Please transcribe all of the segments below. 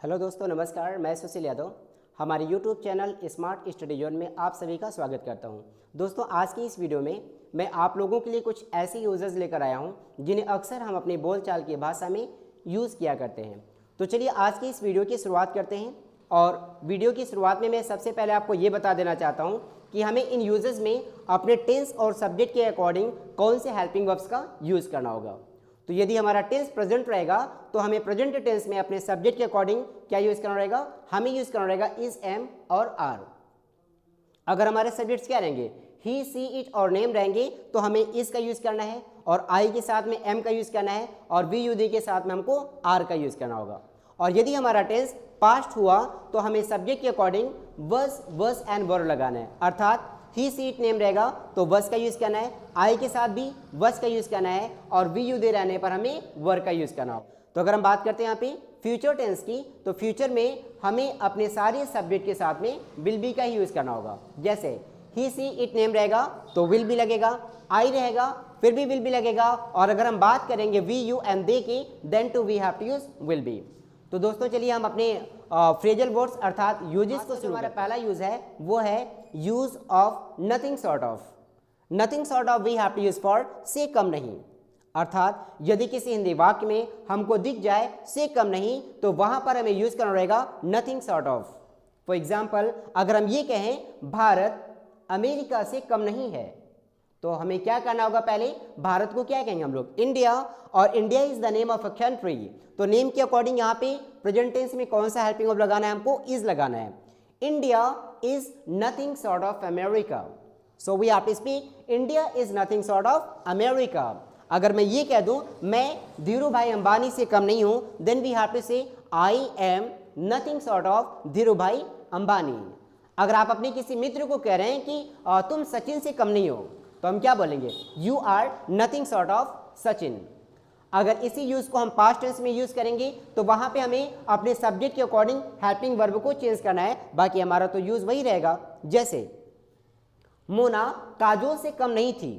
Hello दोस्तों, नमस्कार। मैं सुशील यादव हमारे YouTube channel smart study zone में आप सभी का स्वागत करता हूं। दोस्तों, आज की इस वीडियो में मैं आप लोगों के लिए कुछ ऐसे यूजर्स लेकर आया हूं जिन्हें अक्सर हम अपनी बोलचाल की भाषा में यूज़ किया करते हैं। तो चलिए आज की इस वीडियो की शुरुआत करते हैं। और वीडियो की शुरुआत में मैं सबसे पहले आपको ये बता देना चाहता हूँ कि हमें इन यूजेस में अपने टेंस और सब्जेक्ट के अकॉर्डिंग कौन से हेल्पिंग वर्ब्स का यूज़ करना होगा। तो यदि हमारा टेंस प्रेजेंट रहेगा तो हमें प्रेजेंट टेंस में अपने सब्जेक्ट के अकॉर्डिंग क्या यूज़ करना रहेगा, हमें यूज़ करना रहेगा इज, एम और आर। अगर हमारे सब्जेक्ट्स क्या रहेंगे, ही, सी, इट और नेम रहेंगे तो हमें इस का यूज़ करना है, और आई के साथ में एम का यूज़ करना है, और वी यू दी के साथ में हमको आर का यूज़ करना होगा। और यदि हमारा टेंस पास्ट हुआ तो हमें सब्जेक्ट के अकॉर्डिंग वर्स एंड वर्ब लगाना है। अर्थात ही, सी, इट, नेम रहेगा तो वर्स का यूज़ करना है, आई के साथ भी वर्स का यूज़ करना है, और वी यू दे रहने पर हमें वर्ब का यूज़ करना हो। तो अगर हम बात करते हैं यहाँ पे फ्यूचर टेंस की, तो फ्यूचर में हमें अपने सारे सब्जेक्ट के साथ में विल बी का ही यूज़ करना होगा। जैसे ही, सी, इट, नेम रहेगा तो विल बी लगेगा, आई रहेगा फिर भी विल बी लगेगा, और अगर हम बात करेंगे वी, यू एंड दे की, then to we have to use will be. तो दोस्तों चलिए हम अपने फ्रेजल वर्ड्स अर्थात यूजेस को शुरू। हमारा पहला यूज है वो है use of nothing sort of. Nothing sort of we have to use for से कम नहीं। अर्थात यदि किसी हिंदी वाक्य में हमको दिख जाए से कम नहीं तो वहां पर हमें यूज करना रहेगा nothing sort of. For example, अगर हम ये कहें भारत अमेरिका से कम नहीं है तो हमें क्या करना होगा, पहले भारत को क्या कहेंगे हम लोग, इंडिया, और India is the name of a country. तो नेम के अकॉर्डिंग यहाँ पे प्रेजेंट टेंस में कौन सा हेल्पिंग वर्ब लगाना है, हमको इज लगाना है। India is nothing sort of America, so we have to speak India is nothing sort of America. अगर मैं ये कह दूं मैं धीरू भाई अंबानी से कम नहीं हूं, देन वी हैव टू से I am nothing sort of Dhiru भाई अंबानी। अगर आप अपने किसी मित्र को कह रहे हैं कि तुम सचिन से कम नहीं हो तो हम क्या बोलेंगे, you are nothing sort of Sachin. अगर इसी यूज को हम पास्ट टेंस में यूज करेंगे तो वहां पे हमें अपने सब्जेक्ट के अकॉर्डिंग हेल्पिंग वर्ब को चेंज करना है, बाकी हमारा तो यूज वही रहेगा। जैसे मोना काजोल से कम नहीं थी,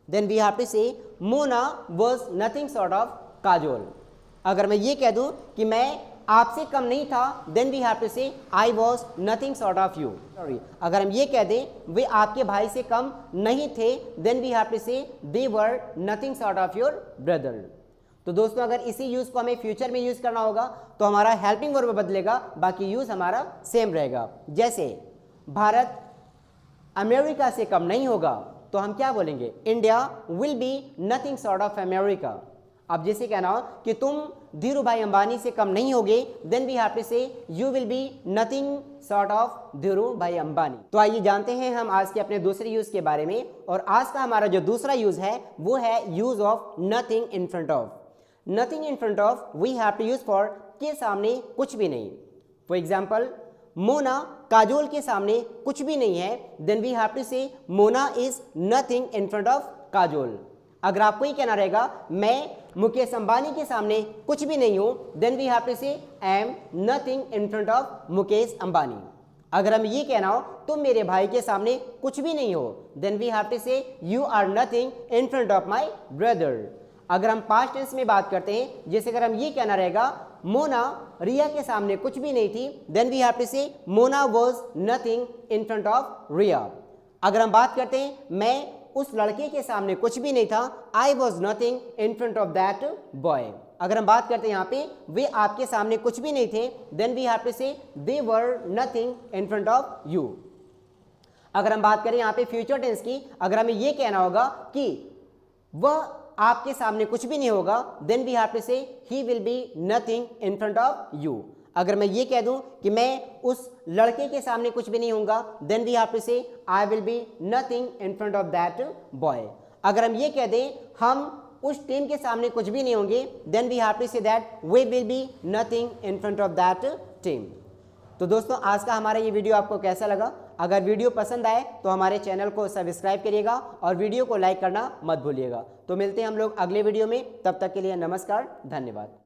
then we have to say Mona was nothing sort of Kajol. अगर मैं ये कह दूं कि मैं आपसे कम नहीं था, देन वी हैव टू से I was nothing sort of you. Sorry, अगर हम ये कह दें वे आपके भाई से कम नहीं थे, then we have to say they were nothing sort of your brother. तो दोस्तों अगर इसी यूज को हमें फ्यूचर में यूज करना होगा तो हमारा हेल्पिंग वर्ब बदलेगा, बाकी यूज हमारा सेम रहेगा। जैसे भारत अमेरिका से कम नहीं होगा तो हम क्या बोलेंगे, India will be nothing sort of America. अब जैसे कहना हो कि तुम धीरू भाई अंबानी से कम नहीं होगे, then we have to say you will be nothing sort of Dhiru भाई अंबानी। तो आइए जानते हैं हम आज के अपने दूसरे यूज के बारे में। और आज का हमारा जो दूसरा यूज है वो है use of nothing in front of. Nothing in front of we have to use for के सामने कुछ भी नहीं। फॉर एग्जाम्पल, मोना काजोल के सामने कुछ भी नहीं है, then we have to say Mona is nothing in front of Kajol. अगर आपको ही कहना रहेगा मैं मुकेश अंबानी के सामने कुछ भी नहीं हूं, देन वी हैव टू से I am nothing in front of Mukesh Ambani. अगर हम ये कहना हो तुम मेरे भाई के सामने कुछ भी नहीं हो, then we have to say you are nothing in front of my brother. अगर हम पास्ट टेंस में बात करते हैं, जैसे अगर हम ये कहना रहेगा मोना रिया के सामने कुछ भी नहीं थी, then we have to say Mona was nothing in front of Riya. अगर हम बात करते हैं मैं उस लड़के के सामने कुछ भी नहीं था, I was nothing in front of that boy. अगर हम बात करते हैं यहाँ पे वे आपके सामने कुछ भी नहीं थे, then we have to say they were nothing in front of you. अगर हम बात करें यहाँ पे फ्यूचर टेंस की, अगर हमें ये कहना होगा कि वह आपके सामने कुछ भी नहीं होगा, देन वी हैव टू से he will be nothing in front of you. अगर मैं ये कह दूं कि मैं उस लड़के के सामने कुछ भी नहीं होऊंगा, देन वी हैव टू से I will be nothing in front of that boy. अगर हम ये कह दें हम उस टीम के सामने कुछ भी नहीं होंगे, then we have to say that we will be nothing in front of that team. तो दोस्तों आज का हमारा ये वीडियो आपको कैसा लगा? अगर वीडियो पसंद आए तो हमारे चैनल को सब्सक्राइब करिएगा और वीडियो को लाइक करना मत भूलिएगा। तो मिलते हैं हम लोग अगले वीडियो में, तब तक के लिए नमस्कार, धन्यवाद।